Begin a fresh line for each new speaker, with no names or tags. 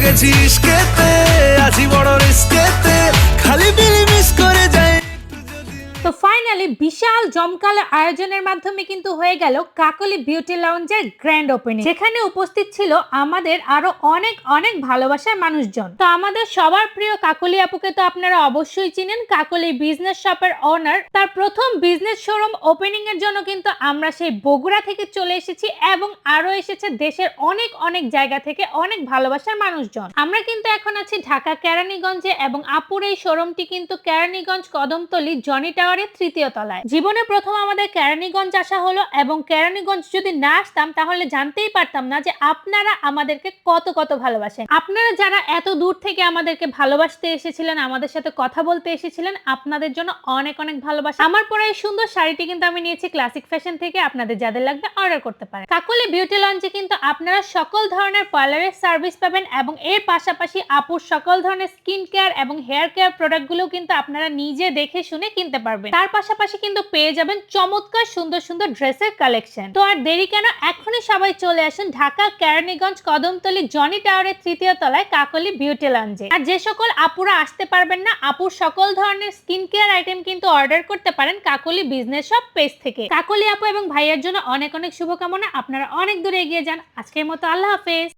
গেছি ইশকেতে, আছি বড় রিস্কেতে, খালি বিলি মিস করে যাই।
তো ফাইনালি বিশাল জমকালো আয়োজনের মাধ্যমে কিন্তু হয়ে গেল কাকলি বিউটি লাউঞ্জের গ্র্যান্ড ওপেনিং, যেখানে উপস্থিত ছিল আমাদের আরো অনেক অনেক ভালোবাসার মানুষজন। তো আমাদের সবার প্রিয় কাকলি আপুকে তো আপনারা অবশ্যই চিনেন, কাকলি বিজনেস শপের ওনার। তার প্রথম বিজনেস শোরুম ওপেনিং এর জন্য কিন্তু আমরা সেই বগুড়া থেকে চলে এসেছি এবং আরো এসেছে দেশের অনেক অনেক জায়গা থেকে অনেক ভালোবাসার মানুষজন। আমরা কিন্তু এখন আছি ঢাকা কেরানীগঞ্জে এবং আপুর এই শোরুমটি কিন্তু কেরানীগঞ্জ কদমতলী জনি টাওয়ারের তৃতীয় তলায়। জীবনে প্রথম আমাদের কেরানীগঞ্জ আসা হলো এবং কেরানীগঞ্জ যদি না আসতাম তাহলে জানতেই পারতাম না যে আপনারা আমাদেরকে কত কত ভালোবাসেন। আপনারা যারা এত দূর থেকে আমাদেরকে ভালোবাসতে এসেছিলেন, আমাদের সাথে কথা বলতে এসেছিলেন, আপনাদের জন্য অনেক অনেক ভালোবাসা। আমার পরে এই সুন্দর শাড়িটি কিন্তু আমি নিয়েছি ক্লাসিক ফ্যাশন থেকে, আপনাদের যাদের লাগবে অর্ডার করতে পারেন। কাকলি বিউটি লঞ্চে কিন্তু আপনারা সকল ধরনের পার্লারের সার্ভিস পাবেন এবং এর পাশাপাশি আপুর সকল ধরনের স্কিন কেয়ার এবং হেয়ার কেয়ার প্রোডাক্টগুলো কিন্তু আপনারা নিজে দেখে শুনে কিনতে পারবেন। তার পাশাপাশি কিন্তু পেয়ে যাবেন চমৎকার সুন্দর সুন্দর ড্রেসের কালেকশন। তো আর দেরি কেন, এখনই সবাই চলে আসুন ঢাকা কেরানীগঞ্জ কদমতলী জনি টাওয়ারের তৃতীয় তলায় কাকলি বিউটি লঞ্চে। আর যে সকল আপুরা আসতে পারবেন না, আপুর সকল ধরনের স্কিন কেয়ার আইটেম কিন্তু অর্ডার করতে পারেন কাকলি বিজনেস শপ পেজ থেকে। কাকলি আপু এবং ভাইয়ের জন্য অনেক অনেক শুভকামনা, আপনারা অনেক দূরে এগিয়ে যান। আজকের মতো আল্লাহ হাফেজ।